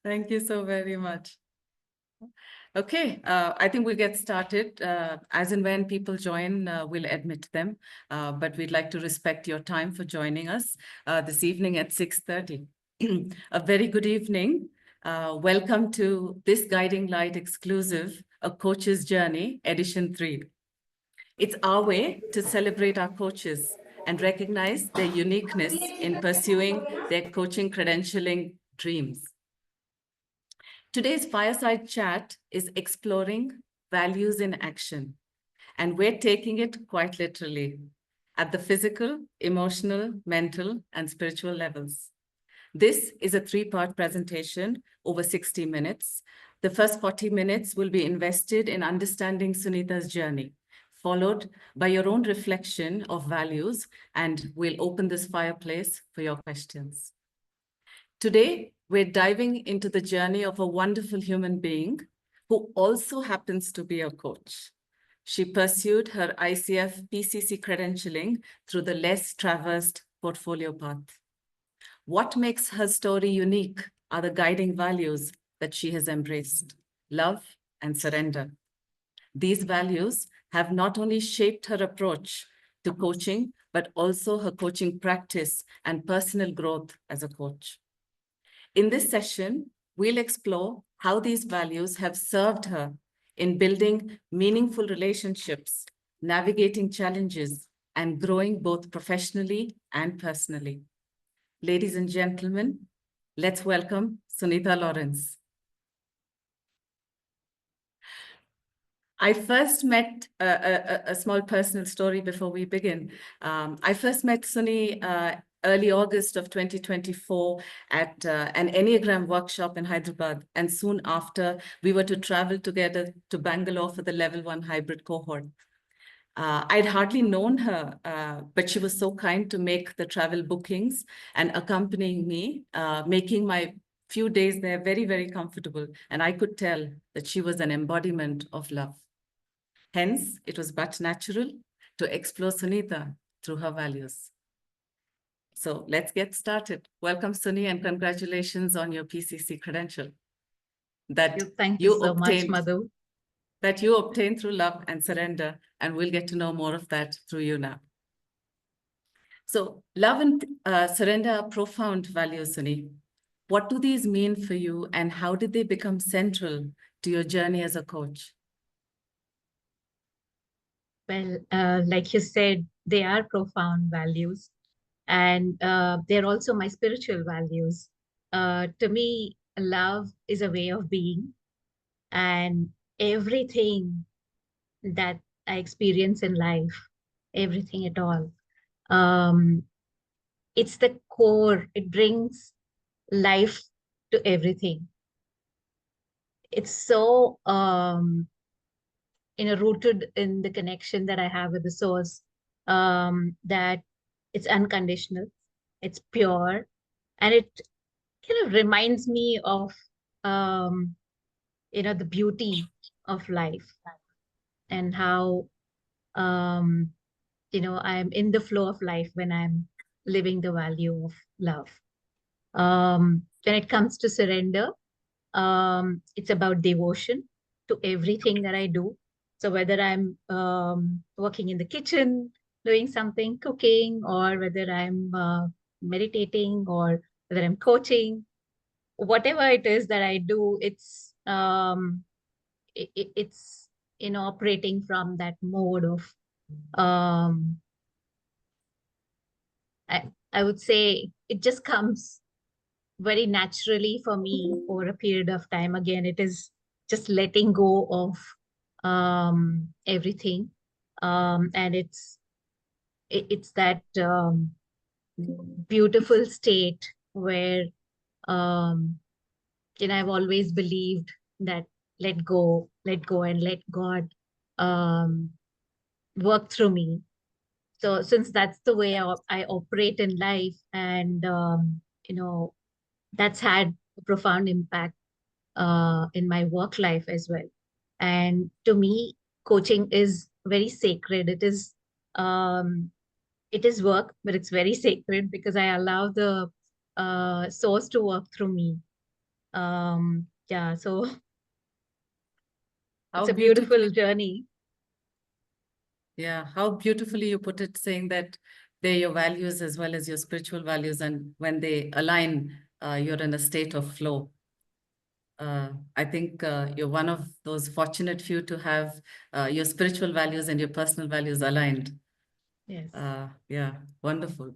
Thank you so very much. Okay, I think we'll get started. As and when people join, we'll admit them. But we'd like to respect your time for joining us this evening at 6:30. A very good evening. Welcome to this Guiding Light exclusive, A Coach's Journey, Edition 3. It's our way to celebrate our coaches and recognize their uniqueness in pursuing their coaching credentialing dreams. Today's fireside chat is exploring values in action, and we're taking it quite literally at the physical, emotional, mental, and spiritual levels. This is a three-part presentation over 60 minutes. The first 40 minutes will be invested in understanding Suneeta's journey, followed by your own reflection of values, and we'll open this fireplace for your questions. Today, we're diving into the journey of a wonderful human being who also happens to be a coach. She pursued her ICF PCC credentialing through the less traversed portfolio path. What makes her story unique are the guiding values that she has embraced: love and surrender. These values have not only shaped her approach to coaching, but also her coaching practice and personal growth as a coach. In this session, we'll explore how these values have served her in building meaningful relationships, navigating challenges, and growing both professionally and personally. Ladies and gentlemen, let's welcome Sunita Lawrence. I first met a small personal story before we begin. I first met Suni early August of 2024 at an Enneagram workshop in Hyderabad. And soon after, we were to travel together to Bangalore for the level 1 hybrid cohort. I'd hardly known her, but she was so kind to make the travel bookings and accompanying me, making my few days there very, very comfortable. And I could tell that she was an embodiment of love. Hence, it was but natural to explore Suneeta through her values. So let's get started. Welcome, Suni, and congratulations on your PCC credential. Thank you so much, Madhu. That you obtained through love and surrender, and we'll get to know more of that through you now. So love and surrender are profound values, Suni. What do these mean for you, and how did they become central to your journey as a coach? Well, like you said, they are profound values, and they're also my spiritual values. To me, love is a way of being, and everything that I experience in life, everything at all, it's the core. It brings life to everything. It's so rooted in the connection that I have with the source, that it's unconditional, it's pure, and it kind of reminds me of, the beauty of life and how, I'm in the flow of life when I'm living the value of love. When it comes to surrender, it's about devotion to everything that I do. So whether I'm working in the kitchen, doing something, cooking, or whether I'm meditating, or whether I'm coaching, whatever it is that I do, it's operating from that mode of, I would say it just comes very naturally for me over a period of time. Again, it is just letting go of everything, and it's that beautiful state where I've always believed that let go and let God work through me. So since that's the way I operate in life, and that's had a profound impact in my work life as well. And to me, coaching is very sacred. It is work, but it's very sacred because I allow the source to work through me. Yeah, so How it's a beautifully, beautiful journey. yeah, how beautifully you put it, saying that they're your values as well as your spiritual values. And when they align, you're in a state of flow. I think you're one of those fortunate few to have your spiritual values and your personal values aligned. Yes. Yeah, wonderful.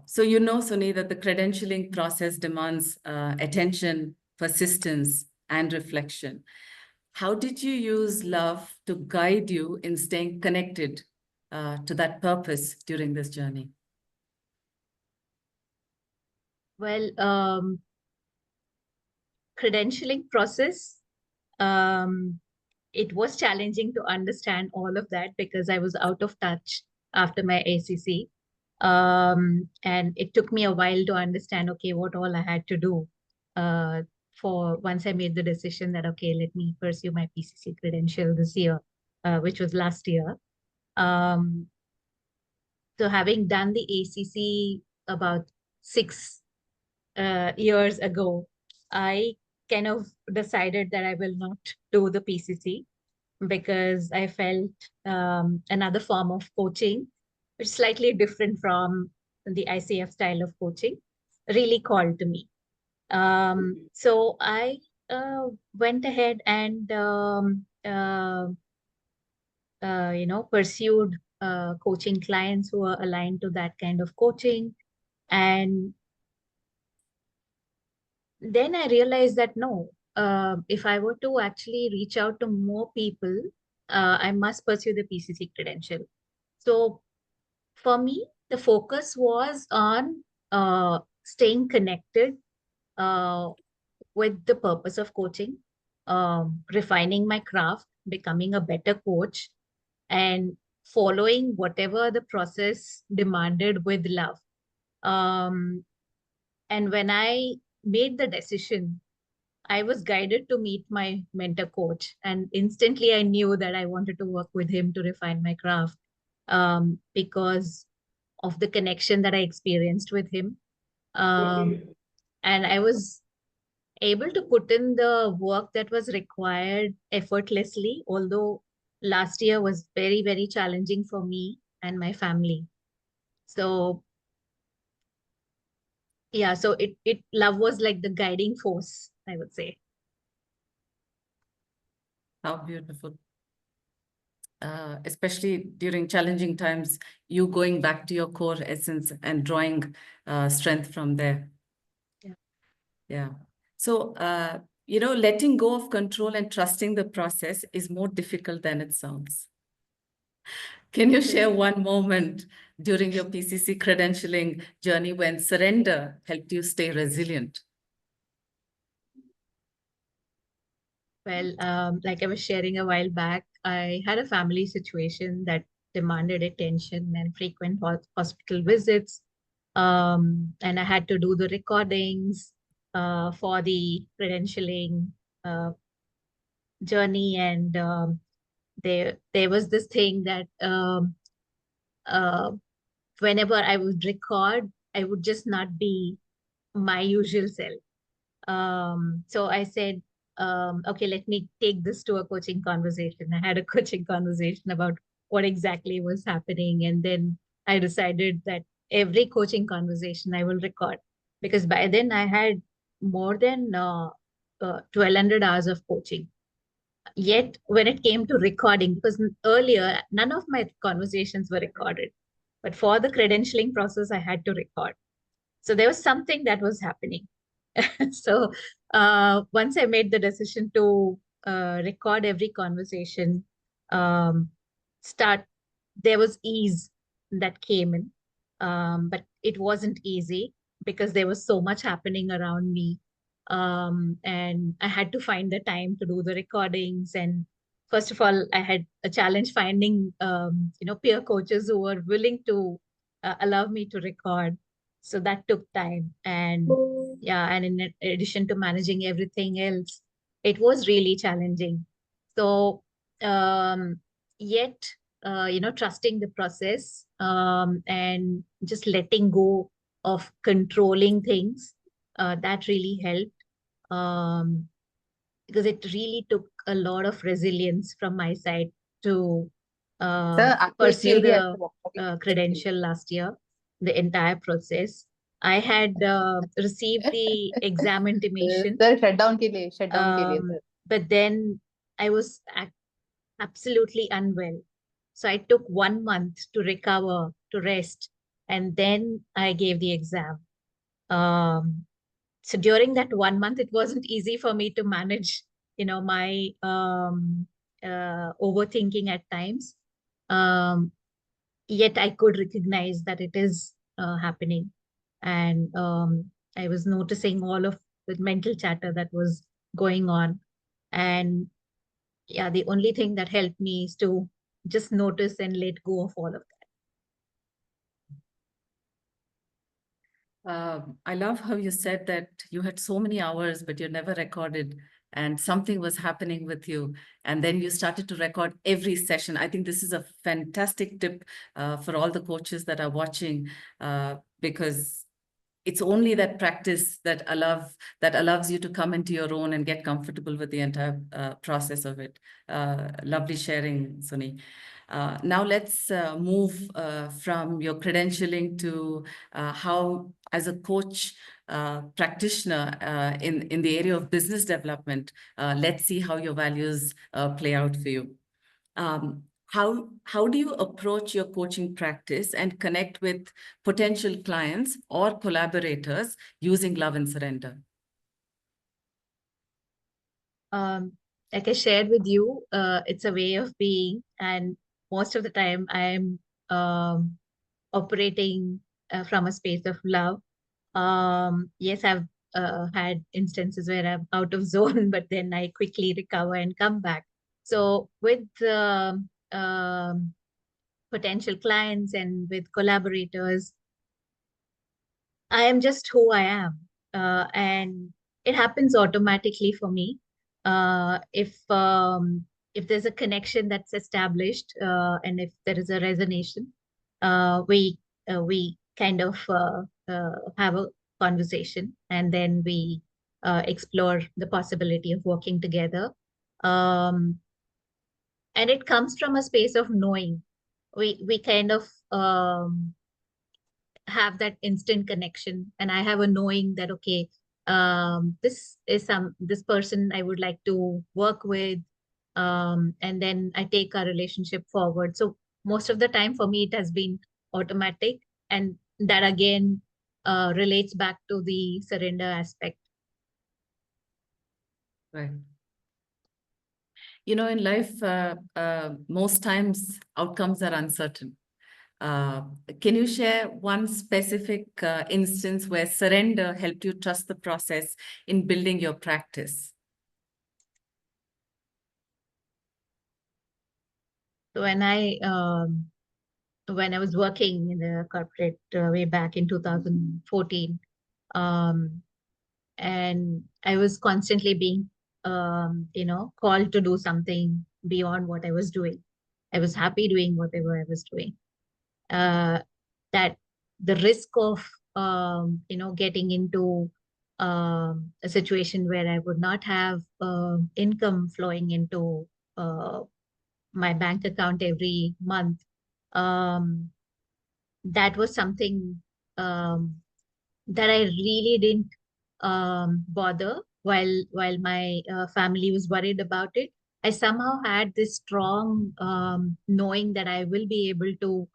So you know, Sunny, that the credentialing process demands attention, persistence, and reflection. How did you use love to guide you in staying connected to that purpose during this journey? Well, credentialing process, um, it was challenging to understand all of that because I was out of touch after my ACC. And it took me a while to understand, okay, what all I had to do for once I made the decision that, okay, let me pursue my PCC credential this year, which was last year. Um, so having done the ACC about 6 years ago, I kind of decided that I will not do the PCC because I felt another form of coaching, which is slightly different from the ICF style of coaching, really called to me. So I went ahead and pursued coaching clients who are aligned to that kind of coaching. And then I realized that no, if I were to actually reach out to more people, I must pursue the PCC credential. So for me, the focus was on staying connected uh, with the purpose of coaching, refining my craft, becoming a better coach, and following whatever the process demanded with love. Um, and when I made the decision, I was guided to meet my mentor coach, and instantly I knew that I wanted to work with him to refine my craft because of the connection that I experienced with him. And I was able to put in the work that was required effortlessly, although last year was very, very challenging for me and my family. So yeah, so it love was like the guiding force, I would say. How beautiful. Especially during challenging times, you going back to your core essence and drawing strength from there. Yeah. Yeah. So, letting go of control and trusting the process is more difficult than it sounds. Can you share one moment during your PCC credentialing journey when surrender helped you stay resilient? Well, like I was sharing a while back, I had a family situation that demanded attention and frequent hospital visits. And I had to do the recordings for the credentialing uh, journey. And there was this thing that uh, whenever I would record, I would just not be my usual self. So I said, okay, let me take this to a coaching conversation. I had a coaching conversation about what exactly was happening. And then I decided that every coaching conversation I will record because by then I had more than 1,200 hours of coaching. Yet when it came to recording, because earlier none of my conversations were recorded, but for the credentialing process, I had to record. So there was something that was happening. So once I made the decision to record every conversation, um, start there was ease that came in, but it wasn't easy because there was so much happening around me, and I had to find the time to do the recordings. And first of all, I had a challenge finding peer coaches who were willing to allow me to record, so that took time. And yeah, and in addition to managing everything else, it was really challenging. So um, yet trusting the process, and just letting go of controlling things, that really helped. because it really took a lot of resilience from my side to Sir, actually, pursue clearly, the credential last year, the entire process. I had received the exam intimation, sir, shutdown के लिए, sir. but then I was absolutely unwell. So I took 1 month to recover, to rest, and then I gave the exam. So during that 1 month, it wasn't easy for me to manage, my overthinking at times. Yet I could recognize that it is happening. And I was noticing all of the mental chatter that was going on. And yeah, the only thing that helped me is to just notice and let go of all of that. I love how you said that you had so many hours, but you never recorded, and something was happening with you. And then you started to record every session. I think this is a fantastic tip for all the coaches that are watching, because it's only that practice that allows you to come into your own and get comfortable with the entire process of it. Lovely sharing, Suni. Now let's move from your credentialing to how, as a coach practitioner in the area of business development, let's see how your values play out for you. How do you approach your coaching practice and connect with potential clients or collaborators using love and surrender? Like I shared with you, it's a way of being, and most of the time I'm operating from a space of love. Yes, I've had instances where I'm out of zone, but then I quickly recover and come back. So with potential clients and with collaborators, I am just who I am. And it happens automatically for me. If there's a connection that's established, and if there is a resonance, we kind of have a conversation, and then we explore the possibility of working together. And it comes from a space of knowing. We kind of have that instant connection, and I have a knowing that, okay, this person I would like to work with, and then I take our relationship forward. So most of the time for me it has been automatic, and that again relates back to the surrender aspect. Right. You know, in life, most times outcomes are uncertain. Can you share one specific instance where surrender helped you trust the process in building your practice? So when I was working in the corporate way back in 2014, and I was constantly being called to do something beyond what I was doing. I was happy doing whatever I was doing. That the risk of getting into a situation where I would not have income flowing into my bank account every month, that was something that I really didn't bother while my family was worried about it. I somehow had this strong knowing that I will be able to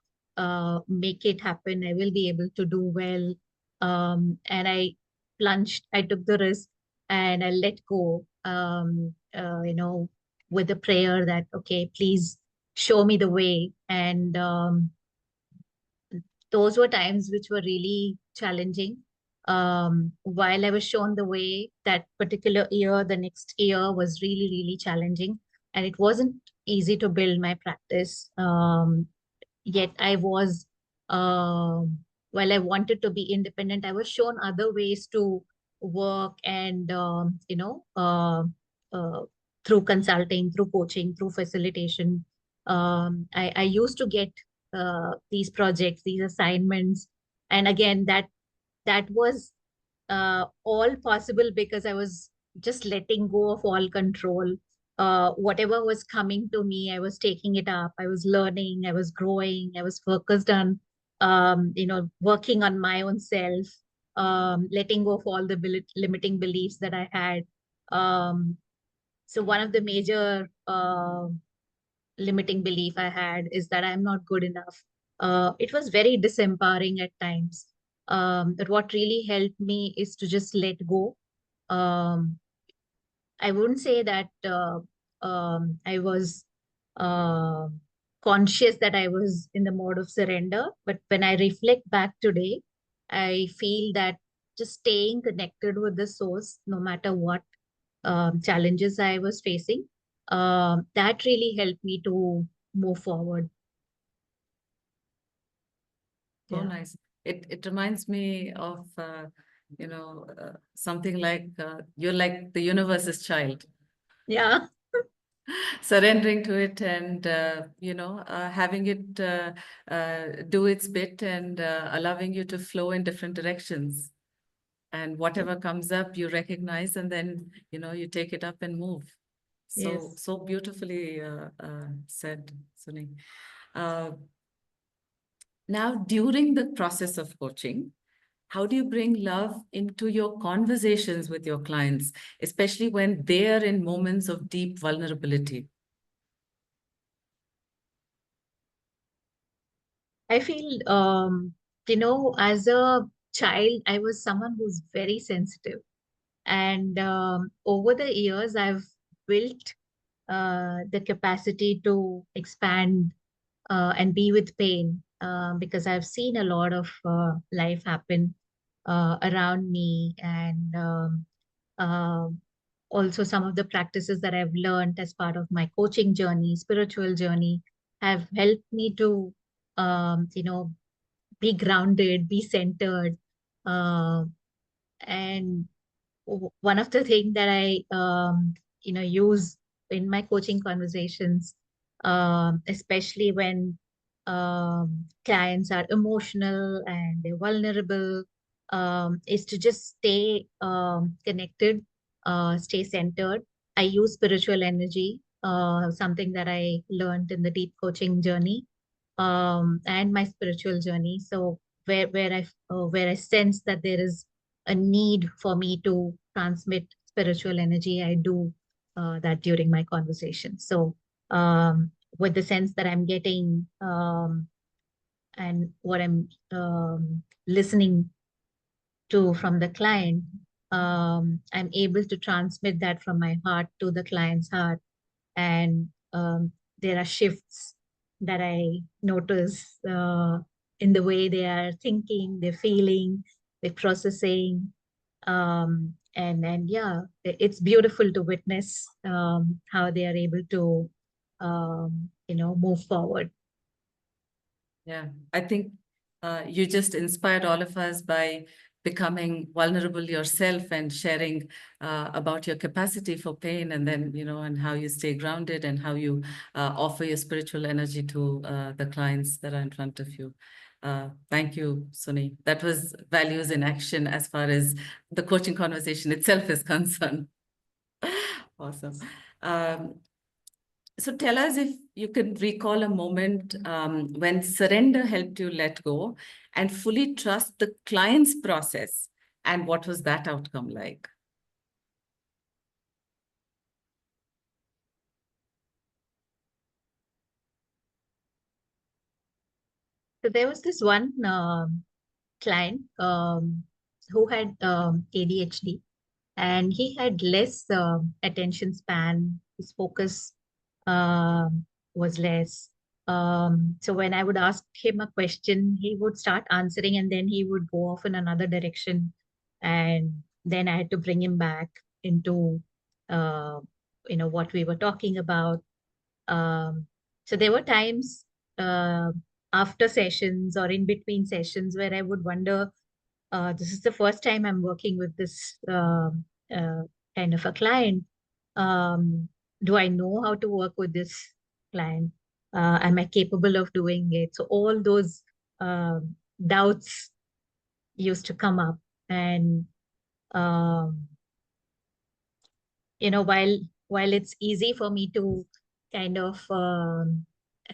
make it happen. I will be able to do well. And I plunged, I took the risk, and I let go, with a prayer that, okay, please show me the way. And those were times which were really challenging. While I was shown the way, that particular year, the next year was really, really challenging. And it wasn't easy to build my practice. Yet I was, while I wanted to be independent, I was shown other ways to work, and, through consulting, through coaching, through facilitation. I used to get these projects, these assignments. And again, that was all possible because I was just letting go of all control. Whatever was coming to me, I was taking it up. I was learning, I was growing, I was focused on, working on my own self, letting go of all the limiting beliefs that I had. So one of the major limiting belief I had is that I'm not good enough. It was very disempowering at times. But what really helped me is to just let go. Um, I wouldn't say that I was uh, conscious that I was in the mode of surrender, but when I reflect back today, I feel that just staying connected with the source, no matter what challenges I was facing, that really helped me to move forward. So Yeah. nice. It reminds me of something like you're like the universe's child, Yeah. surrendering to it and having it do its bit and allowing you to flow in different directions. And whatever comes up, you recognize, and then you take it up and move. So Yes. so beautifully said, Suni. Uh, Now, during the process of coaching, how do you bring love into your conversations with your clients, especially when they are in moments of deep vulnerability? I feel, as a child, I was someone who's very sensitive. And over the years, I've built the capacity to expand and be with pain because I've seen a lot of life happen around me. And uh, also, some of the practices that I've learned as part of my coaching journey, spiritual journey, have helped me to, be grounded, be centered. Uh, and one of the things that I use in my coaching conversations, especially when clients are emotional and they're vulnerable, is to just stay connected, stay centered. I use spiritual energy, something that I learned in the deep coaching journey, and my spiritual journey. So where I sense that there is a need for me to transmit spiritual energy, I do that during my conversation. So with the sense that I'm getting and what I'm listening to from the client, I'm able to transmit that from my heart to the client's heart. And there are shifts that I notice in the way they are thinking, they're feeling, they're processing. And yeah, it's beautiful to witness how they are able to, move forward. Yeah, I think you just inspired all of us by becoming vulnerable yourself and sharing about your capacity for pain, and then, and how you stay grounded and how you offer your spiritual energy to the clients that are in front of you. Thank you, Suni. That was values in action as far as the coaching conversation itself is concerned. Awesome. So tell us if you can recall a moment when surrender helped you let go and fully trust the client's process, and what was that outcome like? So there was this one client who had ADHD, and he had less attention span. His focus was less. So when I would ask him a question, he would start answering, and then he would go off in another direction, and then I had to bring him back into what we were talking about. Um, so there were times uh, after sessions or in between sessions where I would wonder, this is the first time I'm working with this uh, kind of a client. Um, do I know how to work with this client? Am I capable of doing it? So all those doubts used to come up, and um, while it's easy for me to kind of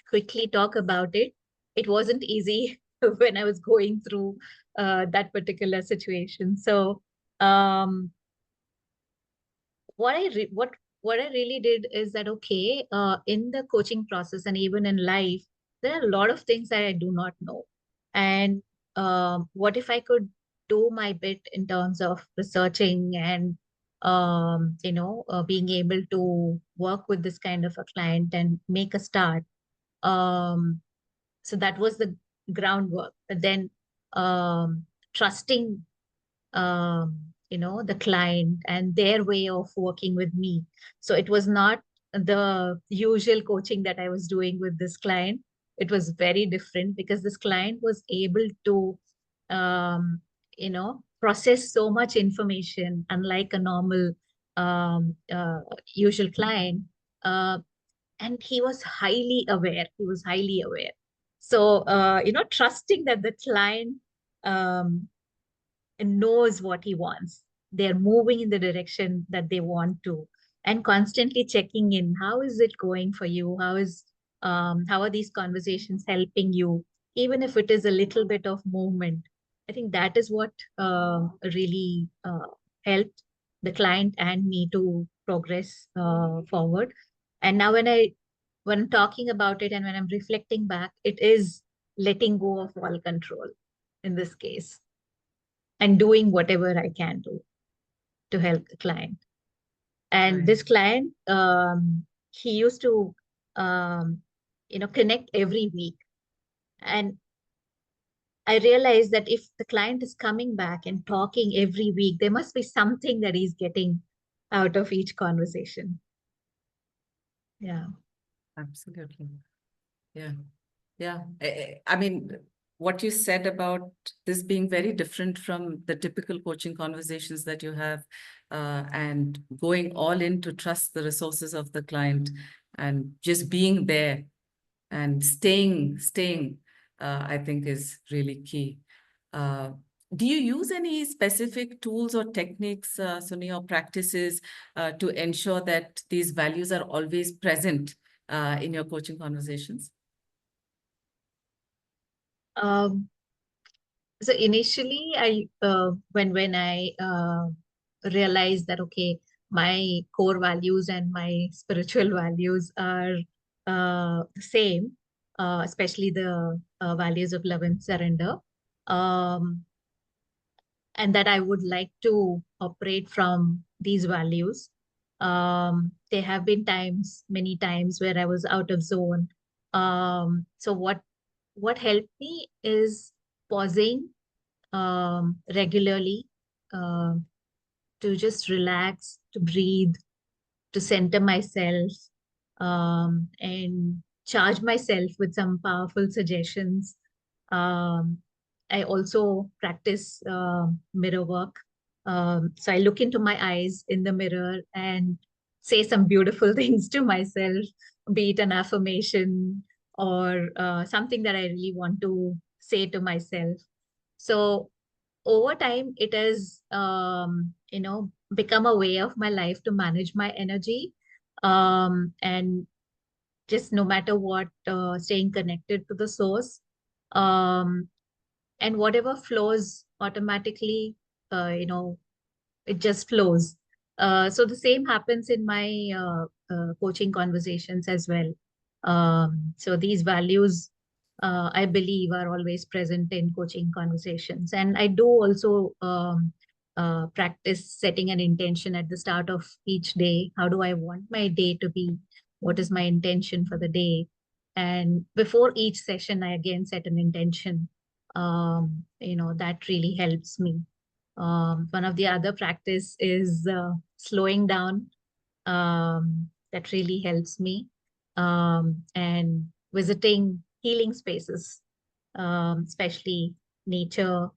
quickly talk about it, it wasn't easy when I was going through that particular situation. So um, what I really did is that, okay, in the coaching process and even in life, there are a lot of things that I do not know. And what if I could do my bit in terms of researching and being able to work with this kind of a client and make a start. Um, so that was the groundwork. But then trusting the client and their way of working with me. So it was not the usual coaching that I was doing with this client. It was very different because this client was able to, process so much information, unlike a normal usual client. Uh, and he was highly aware. He was highly aware. So, trusting that the client um, and knows what he wants. They're moving in the direction that they want to, and constantly checking in. How is it going for you? How are these conversations helping you? Even if it is a little bit of movement, I think that is what really helped the client and me to progress forward. And now when I'm talking about it and when I'm reflecting back, it is letting go of all control in this case and doing whatever I can do to help the client. And Right. this client, he used to, connect every week. And I realized that if the client is coming back and talking every week, there must be something that he's getting out of each conversation. Yeah. Absolutely. Yeah. Yeah. I mean, what you said about this being very different from the typical coaching conversations that you have, and going all in to trust the resources of the client and just being there and staying, I think is really key. Uh, do you use any specific tools or techniques, Suni, or practices to ensure that these values are always present in your coaching conversations? So initially, when I realized that, okay, my core values and my spiritual values are the same, especially the values of love and surrender, um, and that I would like to operate from these values. There have been many times where I was out of zone. So what helped me is pausing regularly, um, to just relax, to breathe, to center myself, and charge myself with some powerful suggestions. Um, I also practice mirror work. So I look into my eyes in the mirror and say some beautiful things to myself, be it an affirmation or something that I really want to say to myself. So over time, it has, become a way of my life to manage my energy. And just no matter what, staying connected to the source. Um, and whatever flows automatically, it just flows. So the same happens in my coaching conversations as well. So these values, I believe, are always present in coaching conversations. And I do also practice setting an intention at the start of each day. How do I want my day to be? What is my intention for the day? And before each session, I again set an intention. That really helps me. One of the other practice is slowing down. That really helps me. And visiting healing spaces, especially nature,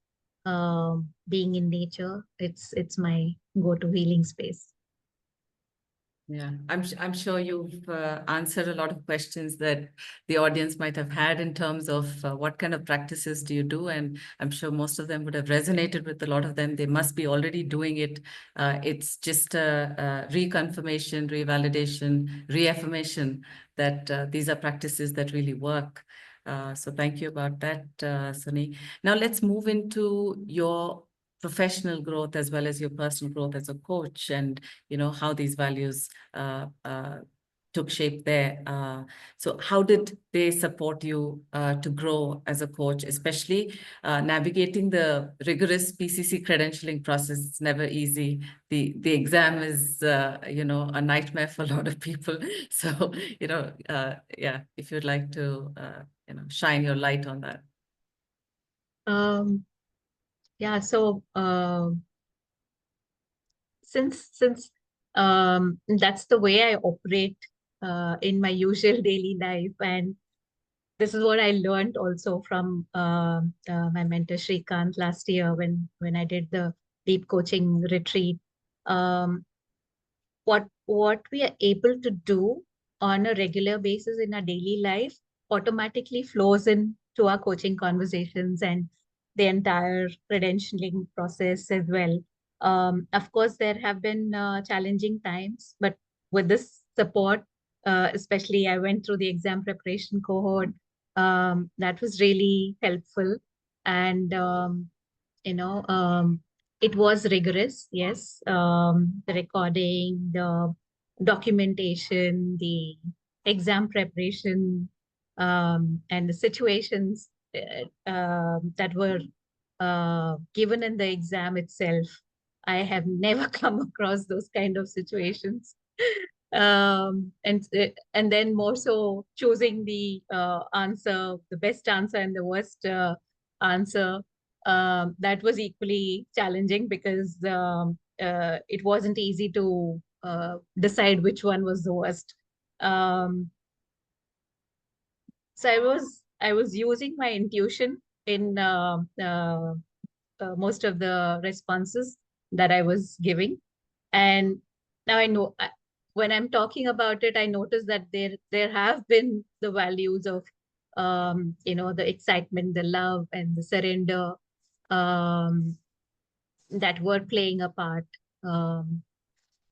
being in nature. It's my go-to healing space. Yeah, I'm sure you've answered a lot of questions that the audience might have had in terms of what kind of practices do you do, and I'm sure most of them would have resonated with a lot of them. They must be already doing it. It's just a reconfirmation, revalidation, reaffirmation that these are practices that really work. So thank you about that, Sunny. Now let's move into your professional growth as well as your personal growth as a coach, and how these values took shape there. So how did they support you to grow as a coach, especially navigating the rigorous PCC credentialing process? It's never easy. The exam is, a nightmare for a lot of people. So, yeah, if you'd like to, shine your light on that. Yeah, so since that's the way I operate in my usual daily life, and this is what I learned also from my mentor Shrikant last year when I did the deep coaching retreat. Um, what we are able to do on a regular basis in our daily life automatically flows into our coaching conversations and the entire credentialing process as well. Of course, there have been challenging times, but with this support, especially I went through the exam preparation cohort, that was really helpful. And it was rigorous, yes. The recording, the documentation, the exam preparation, and the situations that were given in the exam itself. I have never come across those kind of situations. And then more so choosing the answer, the best answer and the worst answer, that was equally challenging because it wasn't easy to decide which one was the worst. Um, so I was using my intuition in most of the responses that I was giving. And now I know when I'm talking about it, I notice that there have been the values of the excitement, the love, and the surrender um, that were playing a part. Um,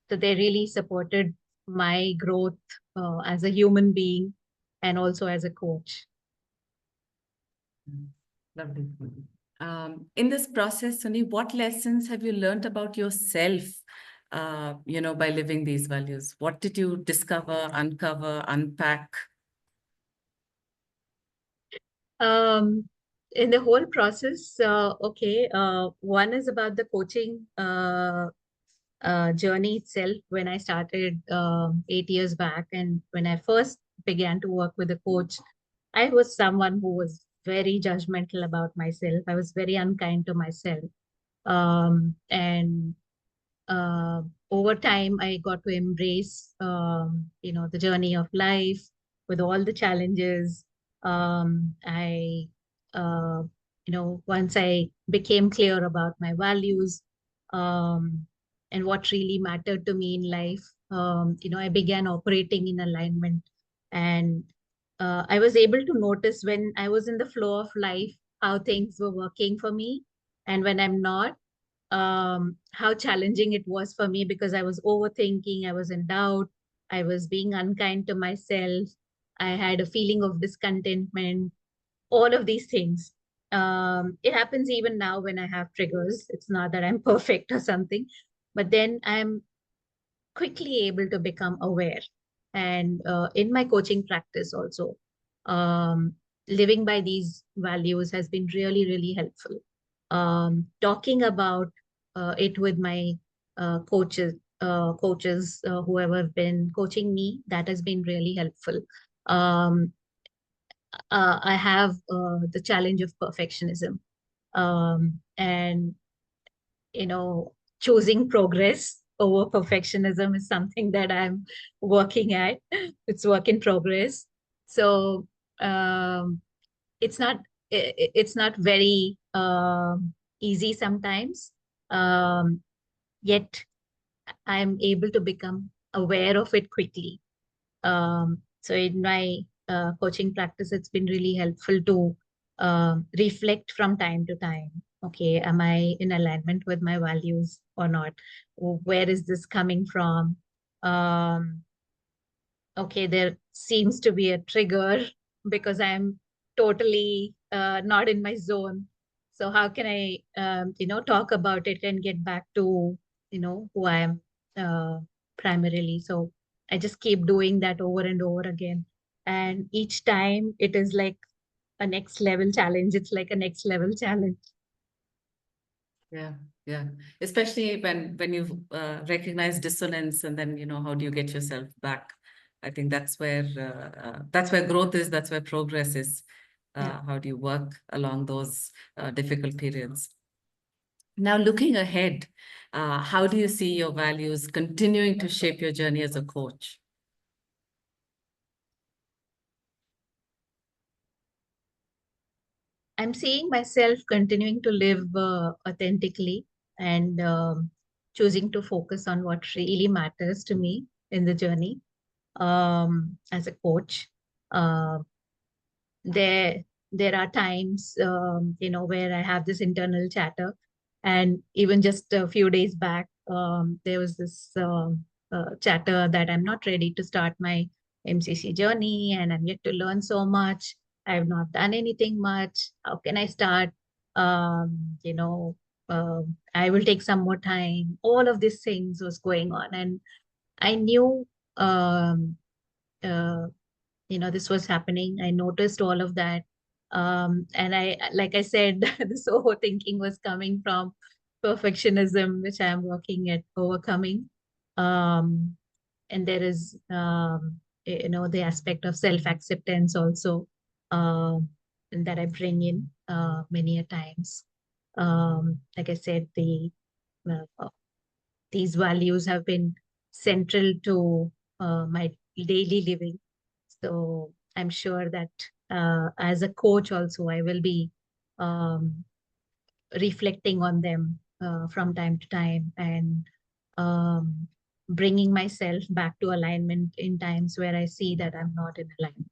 so they really supported my growth as a human being and also as a coach. Lovely. In this process, Sunny, what lessons have you learned about yourself, by living these values? What did you discover, uncover, unpack? In the whole process, one is about the coaching journey itself. When I started 8 years back, and when I first began to work with a coach, I was someone who was very judgmental about myself. I was very unkind to myself. And over time, I got to embrace, the journey of life with all the challenges. Once I became clear about my values, um, and what really mattered to me in life, I began operating in alignment. And I was able to notice when I was in the flow of life, how things were working for me. And when I'm not, how challenging it was for me because I was overthinking, I was in doubt, I was being unkind to myself, I had a feeling of discontentment, all of these things. It happens even now when I have triggers. It's not that I'm perfect or something, but then I'm quickly able to become aware. And in my coaching practice also, um, living by these values has been really, really helpful. Talking about it with my coaches who have been coaching me, that has been really helpful. Um, I have the challenge of perfectionism, and choosing progress over perfectionism is something that I'm working at. It's work in progress. So um, it's not it's not very easy sometimes. Yet I'm able to become aware of it quickly. So in my coaching practice, it's been really helpful to reflect from time to time. Okay, am I in alignment with my values or not? Where is this coming from? Okay, there seems to be a trigger because I'm totally not in my zone. So how can I, talk about it and get back to, who I am primarily? So I just keep doing that over and over again. And each time it is like a next level challenge. It's like a next level challenge. Yeah, yeah. Especially when you recognize dissonance, and then how do you get yourself back? I think that's where growth is. That's where progress is. Yeah. How do you work along those difficult periods? Now, looking ahead, how do you see your values continuing to shape your journey as a coach? I'm seeing myself continuing to live authentically and choosing to focus on what really matters to me in the journey as a coach. Uh, there, there are times, where I have this internal chatter, and even just a few days back, there was this chatter that I'm not ready to start my MCC journey, and I'm yet to learn so much. I've not done anything much. How can I start? Um, you know, I will take some more time. All of these things was going on, and I knew, um, uh, this was happening. I noticed all of that. And like I said, this overthinking was coming from perfectionism, which I'm working at overcoming. Um, and there is, the aspect of self-acceptance also, that I bring in many a times. Like I said, these values have been central to my daily living. So I'm sure that as a coach also, I will be um, reflecting on them from time to time, and um, bringing myself back to alignment in times where I see that I'm not in alignment.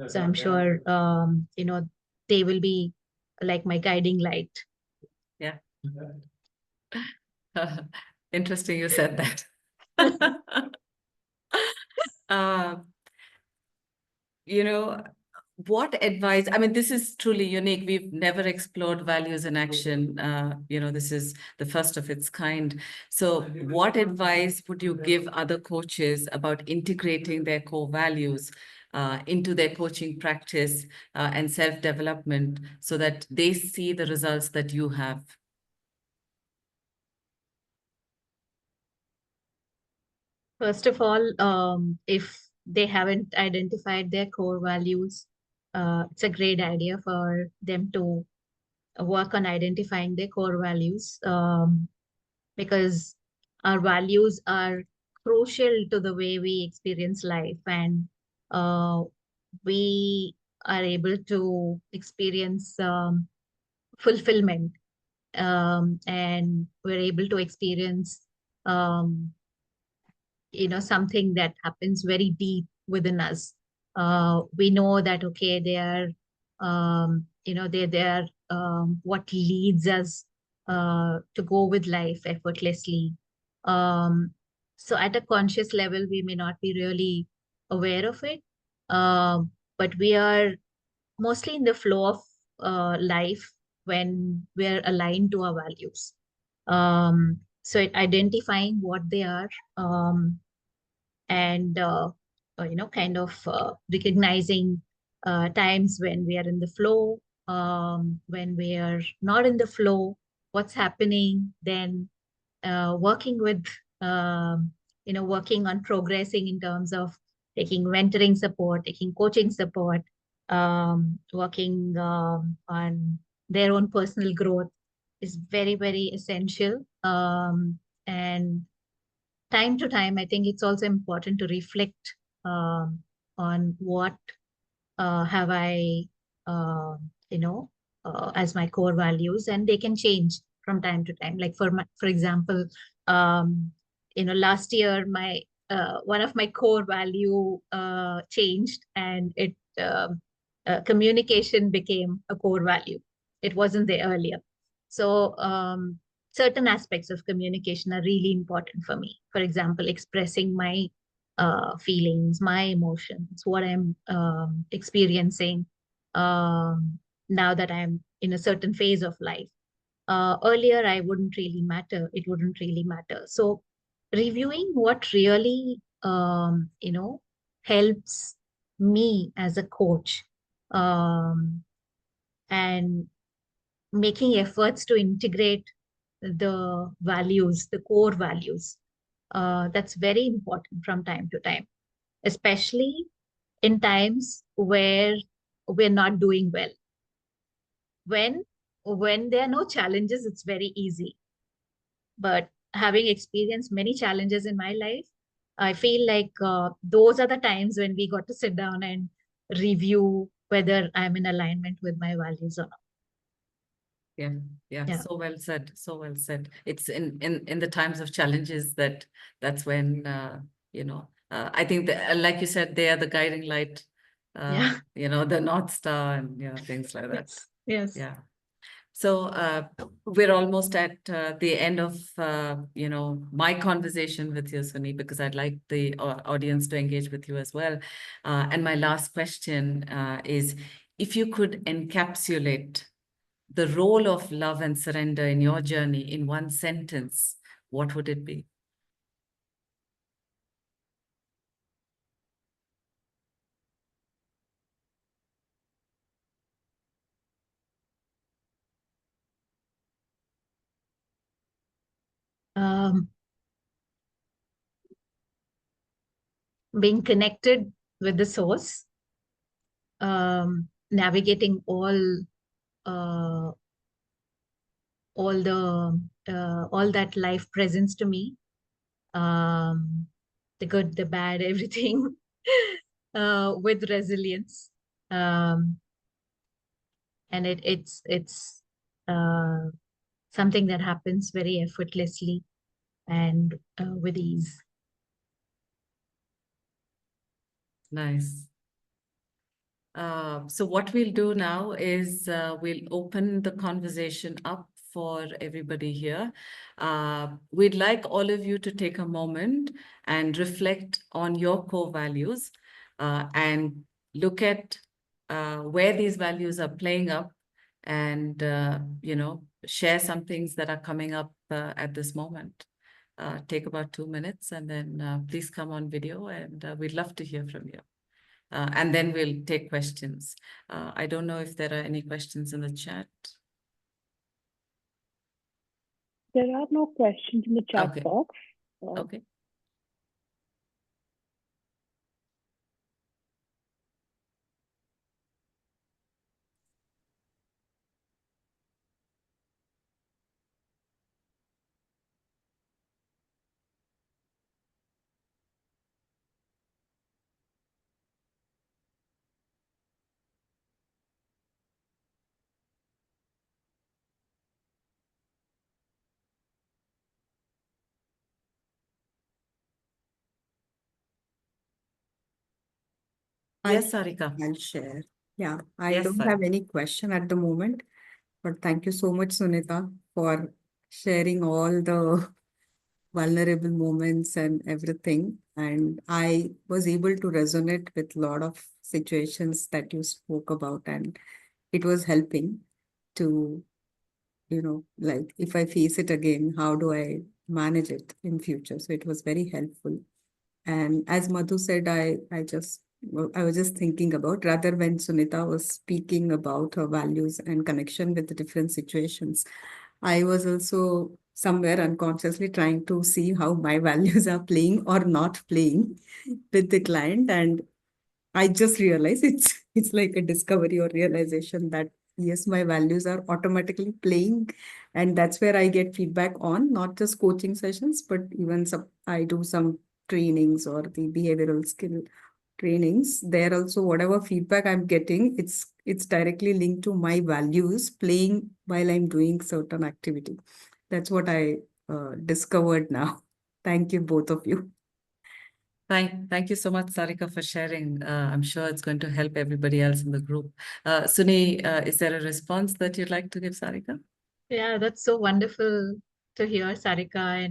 So I'm sure, they will be like my guiding light. Yeah. Interesting you said that. uh, you know, what advice? I mean, this is truly unique. We've never explored values in action. This is the first of its kind. So, what advice would you give other coaches about integrating their core values into their coaching practice and self-development so that they see the results that you have? First of all, if they haven't identified their core values, it's a great idea for them to work on identifying their core values, because our values are crucial to the way we experience life, and uh, we are able to experience fulfillment, and we're able to experience um, something that happens very deep within us. We know that, okay, they are they are what leads us to go with life effortlessly. um, so at a conscious level we may not be really aware of it, but we are mostly in the flow of life when we're aligned to our values. So identifying what they are, and kind of recognizing times when we are in the flow, when we are not in the flow, what's happening, then working with working on progressing in terms of taking mentoring support, taking coaching support, working on their own personal growth is very, very essential. And time to time, I think it's also important to reflect on what have I, uh, as my core values, and they can change from time to time. Like for example, last year one of my core value changed, and communication became a core value. It wasn't there earlier. So certain aspects of communication are really important for me. For example, expressing my feelings, my emotions, what I'm experiencing now that I'm in a certain phase of life. Earlier, I wouldn't really matter. It wouldn't really matter. So reviewing what really, helps me as a coach, and making efforts to integrate the values, the core values. That's very important from time to time, especially in times where we're not doing well. When there are no challenges, it's very easy. But having experienced many challenges in my life, I feel like those are the times when we got to sit down and review whether I'm in alignment with my values or not. Yeah. So well said. So well said. It's in the times of challenges that's when I think that, like you said, they are the guiding light. The North Star and things like that. Yes. Yeah. So we're almost at the end of my conversation with you, Suni, because I'd like the audience to engage with you as well. And my last question is, if you could encapsulate the role of love and surrender in your journey in one sentence, what would it be? Being connected with the source, navigating all that life presents to me, the good, the bad, everything, with resilience, and it's something that happens very effortlessly and with ease. Nice. So what we'll do now is we'll open the conversation up for everybody here. We'd like all of you to take a moment and reflect on your core values and look at where these values are playing up and, share some things that are coming up at this moment. Take about 2 minutes and then please come on video and we'd love to hear from you. And then we'll take questions. I don't know if there are any questions in the chat. There are no questions in the chat box. Okay. Yes, Sarika. I'll share. Yeah, I Yes, don't have any question at the moment, but thank you so much, Sunita, for sharing all the vulnerable moments and everything. And I was able to resonate with a lot of situations that you spoke about, and it was helping to, like if I face it again, how do I manage it in future? So it was very helpful. And as Madhu said, I was just thinking about, rather when Sunita was speaking about her values and connection with the different situations, I was also somewhere unconsciously trying to see how my values are playing or not playing with the client. And I just realized it's like a discovery or realization that yes, my values are automatically playing. And that's where I get feedback on, not just coaching sessions, but even I do some trainings or the behavioral skill trainings. There also, whatever feedback I'm getting, it's directly linked to my values playing while I'm doing certain activity. That's what I discovered now. Thank you, both of you. Thank you so much, Sarika, for sharing. I'm sure it's going to help everybody else in the group. Suni, is there a response that you'd like to give, Sarika? Yeah, that's so wonderful to hear, Sarika.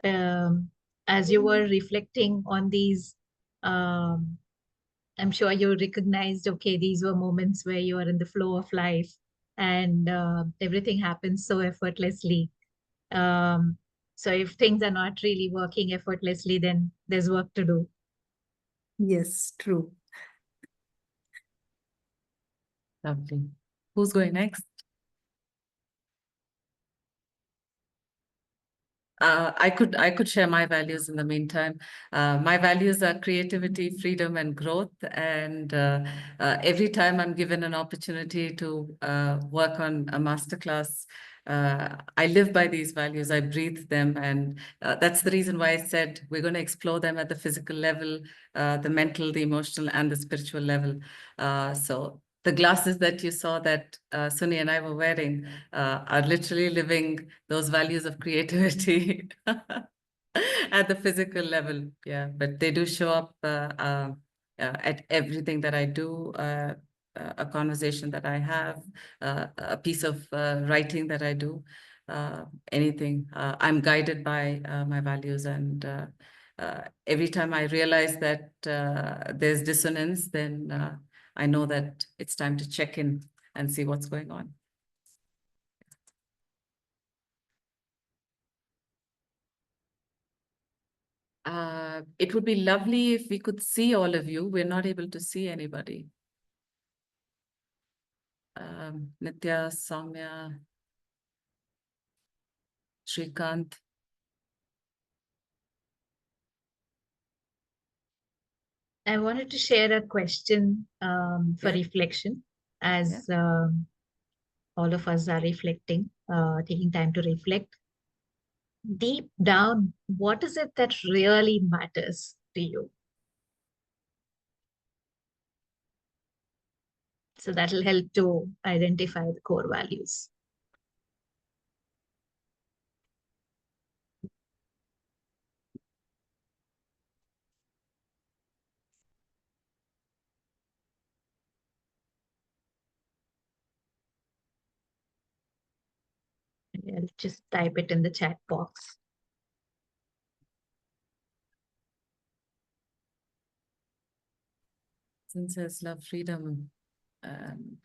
And as you were reflecting on these, I'm sure you recognized, okay, these were moments where you are in the flow of life and everything happens so effortlessly. So if things are not really working effortlessly, then there's work to do. Yes, true. Lovely. Who's going next? I could share my values in the meantime. My values are creativity, freedom, and growth. And every time I'm given an opportunity to work on a masterclass, I live by these values. I breathe them, and that's the reason why I said we're going to explore them at the physical level, the mental, the emotional, and the spiritual level. So the glasses that you saw that Suni and I were wearing are literally living those values of creativity at the physical level. Yeah, but they do show up at everything that I do, a conversation that I have, a piece of writing that I do, anything. I'm guided by my values, and every time I realize that there's dissonance, then I know that it's time to check in and see what's going on. It would be lovely if we could see all of you. We're not able to see anybody. Nitya, Soumya, Shrikant. I wanted to share a question for Yeah. reflection as all of us are reflecting, taking time to reflect. Deep down, what is it that really matters to you? So that'll help to identify the core values. I'll just type it in the chat box. Since love, freedom, and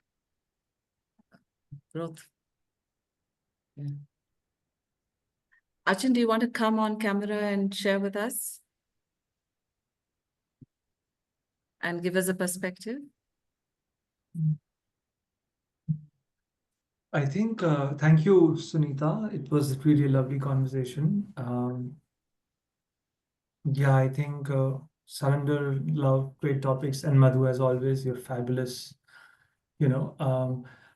growth. Yeah. Achin, do you want to come on camera and share with us? And give us a perspective? I think, thank you, Sunita. It was really a lovely conversation. Yeah, I think surrender, love, great topics. And Madhu, as always, you're fabulous.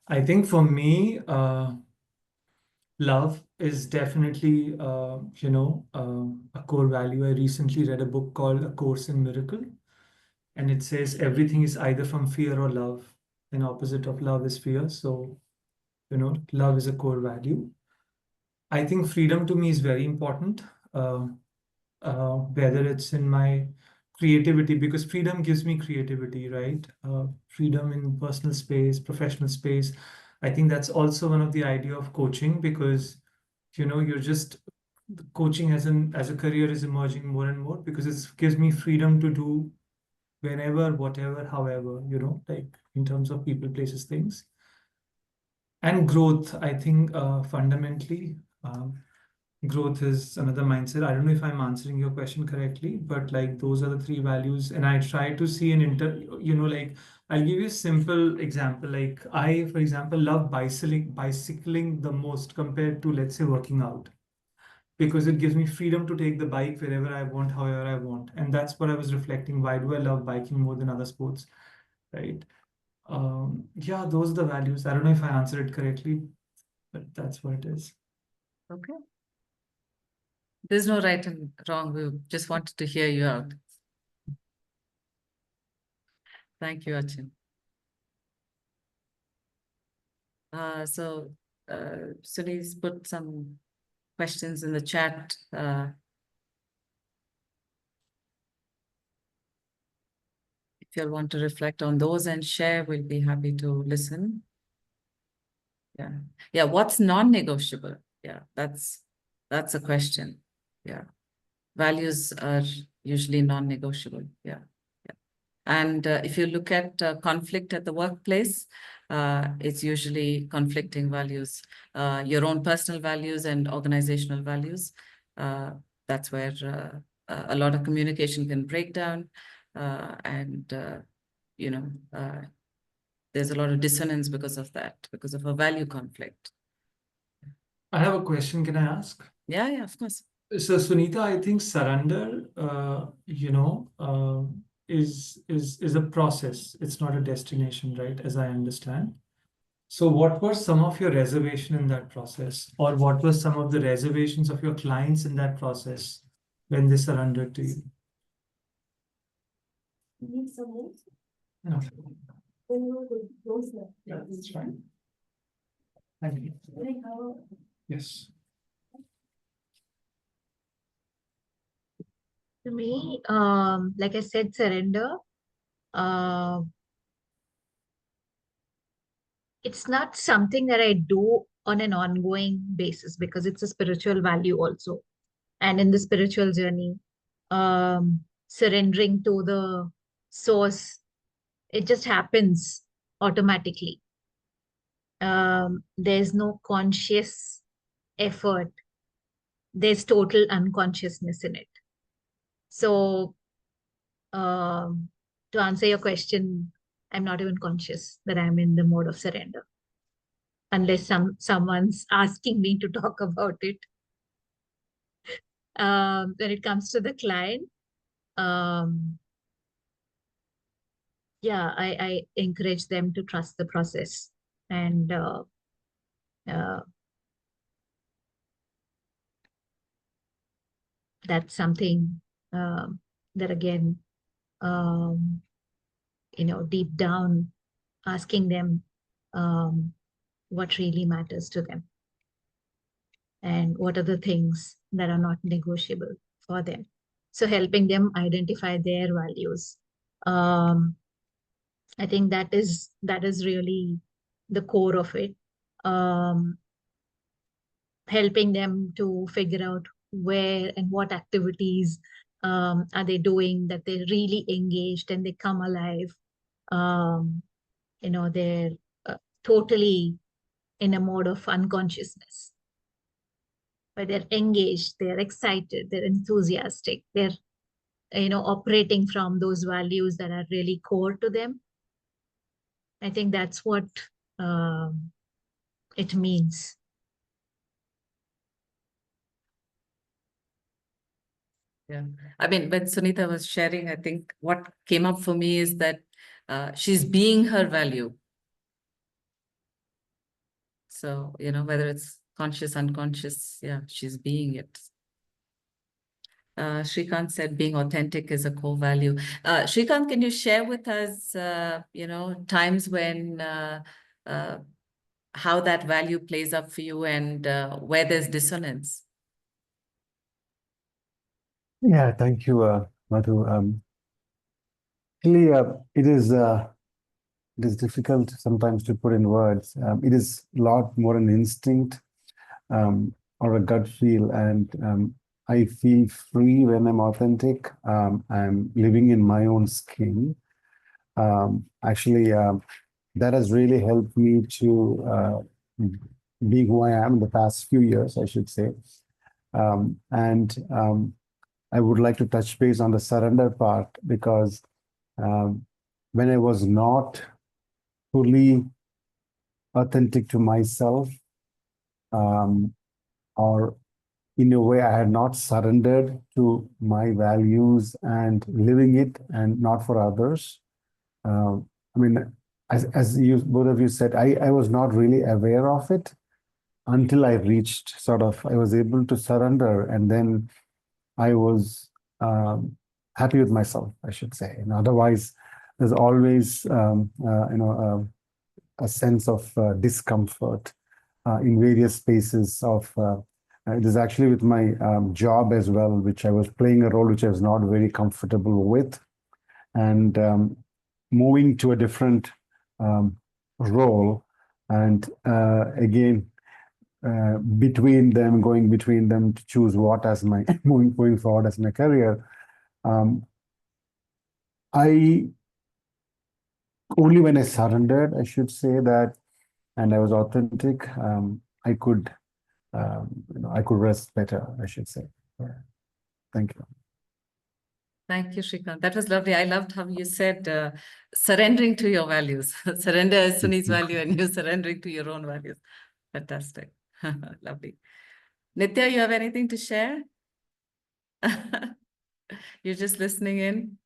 I think for me, love is definitely, a core value. I recently read a book called A Course in Miracle, and it says everything is either from fear or love. And opposite of love is fear. So, love is a core value. I think freedom to me is very important, whether it's in my creativity, because freedom gives me creativity, right? Freedom in personal space, professional space. I think that's also one of the idea of coaching, because you're just coaching as a career is emerging more and more, because it gives me freedom to do whenever, whatever, however, like in terms of people, places, things. And growth, I think fundamentally, growth is another mindset. I don't know if I'm answering your question correctly, but like those are the three values. And I try to see like I'll give you a simple example. Like I, for example, love bicycling the most compared to, let's say, working out, because it gives me freedom to take the bike wherever I want, however I want. And that's what I was reflecting. Why do I love biking more than other sports? Right. Yeah, those are the values. I don't know if I answered it correctly, but that's what it is. Okay. There's no right and wrong. We just wanted to hear you out. Thank you, Achin. So Sunit's put some questions in the chat. you'll want to reflect on those and share, we'll be happy to listen. Yeah. Yeah. What's non-negotiable? Yeah, that's a question. Yeah. Values are usually non-negotiable. Yeah. Yeah. And if you look at conflict at the workplace, it's usually conflicting values, your own personal values and organizational values. That's where a lot of communication can break down, and there's a lot of dissonance because of that, because of a value conflict. I have a question. Can I ask? Yeah, of course. So Suneeta, I think surrender, is a process. It's not a destination, right? As I understand. So what were some of your reservation in that process, or what were some of the reservations of your clients in that process when they surrendered to you? No. Yeah, that's fine. Thank you. Yes. To me, like I said, surrender. It's not something that I do on an ongoing basis because it's a spiritual value also. And in the spiritual journey, surrendering to the source, it just happens automatically. There's no conscious effort. There's total unconsciousness in it. So to answer your question, I'm not even conscious that I'm in the mode of surrender, unless someone's asking me to talk about it. When it comes to the client, yeah, I encourage them to trust the process, and that's something that again, deep down, asking them what really matters to them and what are the things that are not negotiable for them. So helping them identify their values. I think that is really the core of it. Helping them to figure out where and what activities are they doing that they're really engaged and they come alive. They're totally in a mode of unconsciousness, where they're engaged, they're excited, they're enthusiastic, they're operating from those values that are really core to them. I think that's what it means. Yeah, I mean, when Sunita was sharing, I think what came up for me is that she's being her value. So, whether it's conscious, unconscious, yeah, she's being it. Shrikant said being authentic is a core value. Shrikant, can you share with us, times when, how that value plays up for you and where there's dissonance? Yeah, thank you, Madhu. Actually, it is difficult sometimes to put in words. It is a lot more an instinct or a gut feel, and I feel free when I'm authentic. I'm living in my own skin. Actually, that has really helped me to be who I am in the past few years, I should say. I would like to touch base on the surrender part because when I was not fully authentic to myself, or in a way I had not surrendered to my values and living it and not for others. I mean, as you both of you said, I was not really aware of it until I reached I was able to surrender, and then I was happy with myself, I should say. And otherwise, there's always a sense of discomfort in various spaces of. It is actually with my job as well, which I was playing a role which I was not very comfortable with, and moving to a different role, and again, going between them to choose what as my moving forward as my career. I only when I surrendered, I should say that, and I was authentic, I could, I could rest better, I should say. Yeah. Thank you. Thank you, Shrikant. That was lovely. I loved how you said surrendering to your values. Surrender is Sunit's value and you're surrendering to your own values. Fantastic. Lovely. Nitya, you have anything to share? You're just listening in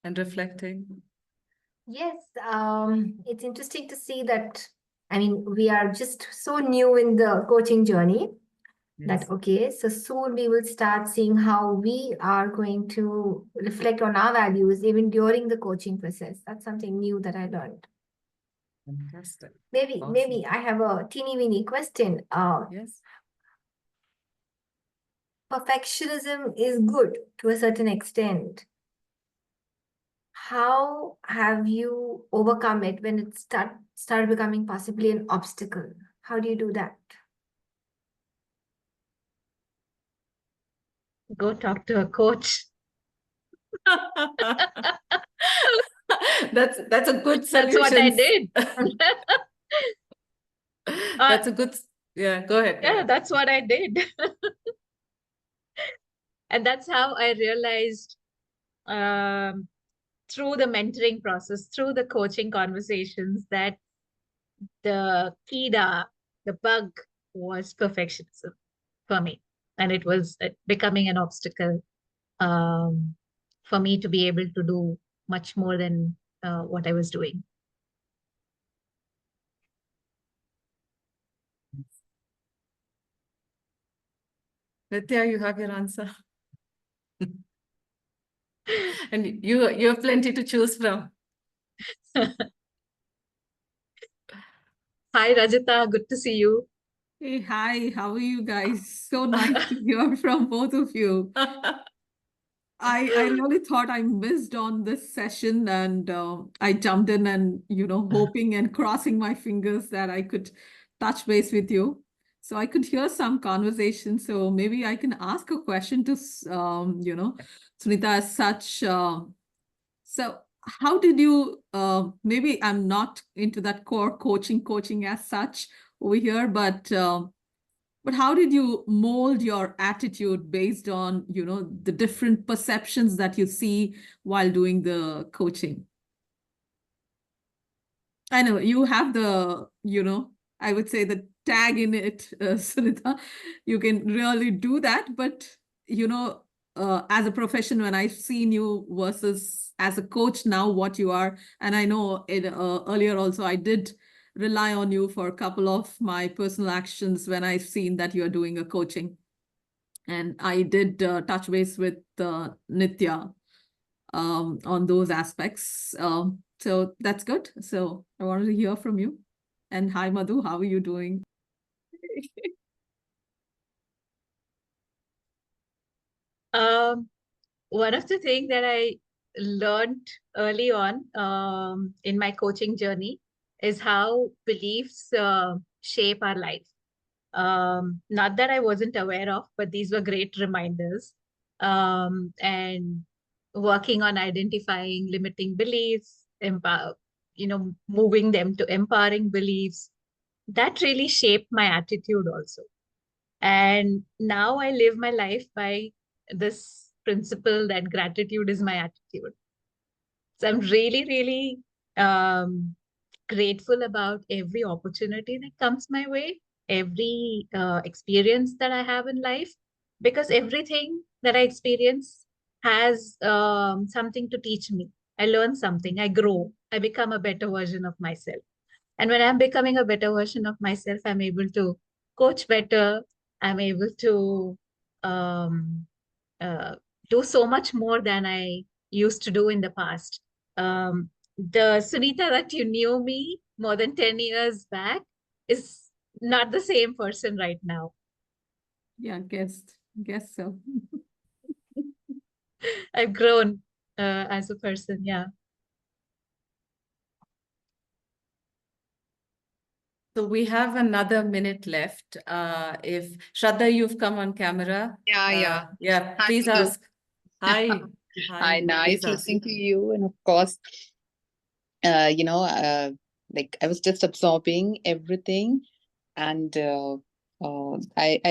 and reflecting. Yes, it's interesting to see that. I mean, we are just so new in the coaching journey that, Yes. okay, so soon we will start seeing how we are going to reflect on our values even during the coaching process. That's something new that I learned. Fantastic. Maybe Awesome. I have a teeny weeny question. Yes. Perfectionism is good to a certain extent. How have you overcome it when it started becoming possibly an obstacle? How do you do that? Go talk to a coach. That's a good solution. That's what I did. That's a good, yeah, go ahead. Yeah, that's what I did. And that's how I realized through the mentoring process, through the coaching conversations, that the kida, the bug, was perfectionism for me. And it was becoming an obstacle for me to be able to do much more than what I was doing. Nitya, you have your answer. And you have plenty to choose from. Hi, Rajita. Good to see you. Hey, hi, how are you guys? So nice to hear from both of you. I really thought I missed on this session, and I jumped in and, hoping and crossing my fingers that I could touch base with you. So I could hear some conversation. So maybe I can ask a question to, Sunita as such. So how did you, maybe I'm not into that core coaching as such over here, but how did you mold your attitude based on, the different perceptions that you see while doing the coaching? I know you have the, I would say the tag in it, Sunita. You can really do that, but, as a profession, when I've seen you versus as a coach now, what you are, and I know it, earlier also I did rely on you for a couple of my personal actions when I've seen that you're doing a coaching. And I did touch base with Nitya on those aspects. So that's good. So I wanted to hear from you. And hi, Madhu, how are you doing? One of the things that I learned early on in my coaching journey is how beliefs shape our life. Not that I wasn't aware of, but these were great reminders. And working on identifying limiting beliefs, moving them to empowering beliefs, that really shaped my attitude also. And now I live my life by this principle that gratitude is my attitude. So I'm really, really grateful about every opportunity that comes my way, every experience that I have in life, because everything that I experience has something to teach me. I learn something, I grow, I become a better version of myself. And when I'm becoming a better version of myself, I'm able to coach better. I'm able to do so much more than I used to do in the past. The Suneeta that you knew me more than 10 years back is not the same person right now. Yeah, guess so. I've grown as a person, yeah. So we have another minute left. If Shraddha, you've come on camera. Yeah. Yeah, Hi, please Madhu. ask. Hi. Hi, nice Please ask. listening to you. And of course, like I was just absorbing everything, and I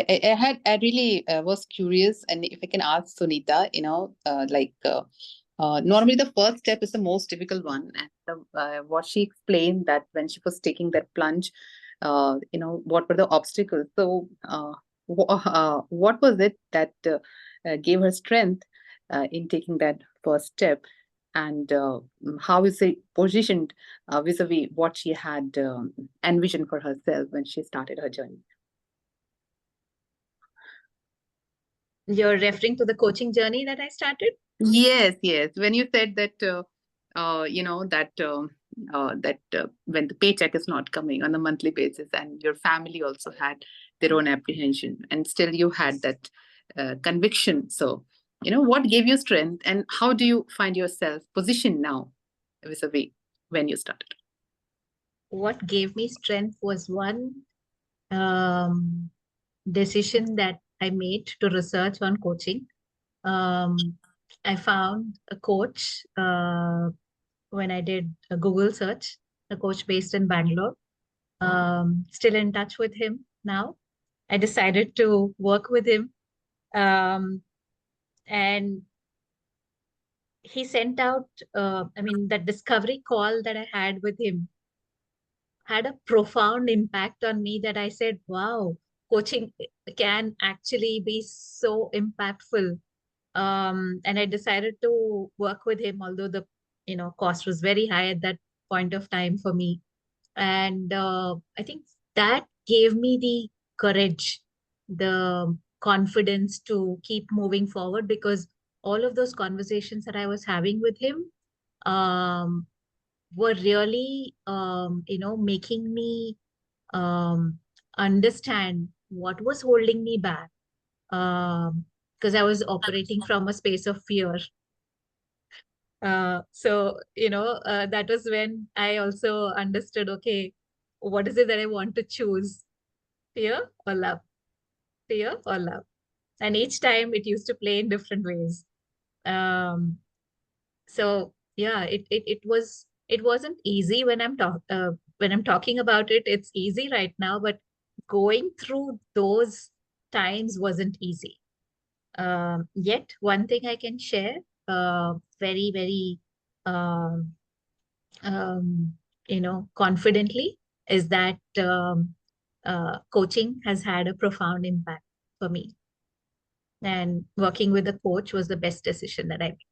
really was curious, and if I can ask Suneeta, normally the first step is the most difficult one, and what she explained that when she was taking that plunge, what were the obstacles? So, what was it that gave her strength in taking that first step? And how is it positioned vis-a-vis what she had envisioned for herself when she started her journey? You're referring to the coaching journey that I started? Yes. When you said that, when the paycheck is not coming on a monthly basis, and your family also had their own apprehension, and still you had that conviction. So, what gave you strength, and how do you find yourself positioned now vis-a-vis when you started? What gave me strength was one decision that I made to research on coaching. I found a coach when I did a Google search, a coach based in Bangalore. Still in touch with him now. I decided to work with him. And he sent out, that discovery call that I had with him had a profound impact on me that I said, wow, coaching can actually be so impactful. And I decided to work with him, although the cost was very high at that point of time for me. And I think that gave me the courage, the confidence to keep moving forward, because all of those conversations that I was having with him were really, making me understand what was holding me back. Because I was operating from a space of fear. That was when I also understood, okay, what is it that I want to choose? Fear or love? Fear or love? And each time it used to play in different ways. So yeah, it wasn't easy when I'm talking about it. It's easy right now, but going through those times wasn't easy. Yet one thing I can share, very, very, confidently, is that coaching has had a profound impact for me. And working with a coach was the best decision that I made,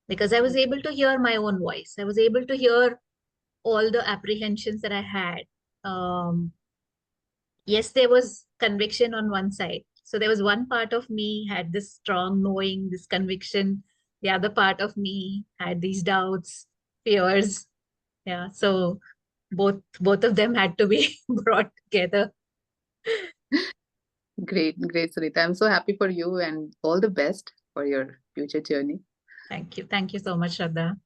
because I was able to hear my own voice. I was able to hear all the apprehensions that I had. Yes, there was conviction on one side. So there was one part of me had this strong knowing, this conviction. The other part of me had these doubts, fears. Yeah. So both of them had to be brought together. Great, Suneeta. I'm so happy for you, and all the best for your future journey. Thank you. Thank you so much, Shraddha.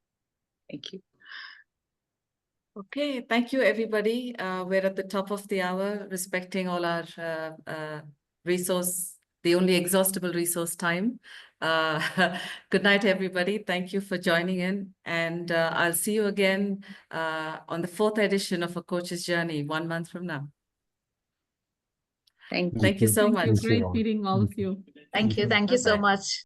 Thank you. Okay, thank you, everybody. We're at the top of the hour, respecting all our the only exhaustible resource time. Good night, everybody. Thank you for joining in. And I'll see you again on the 4th edition of A Coach's Journey 1 month from now. Thank you. Thank you so much. Great meeting all of you. Thank you. Thank you so much.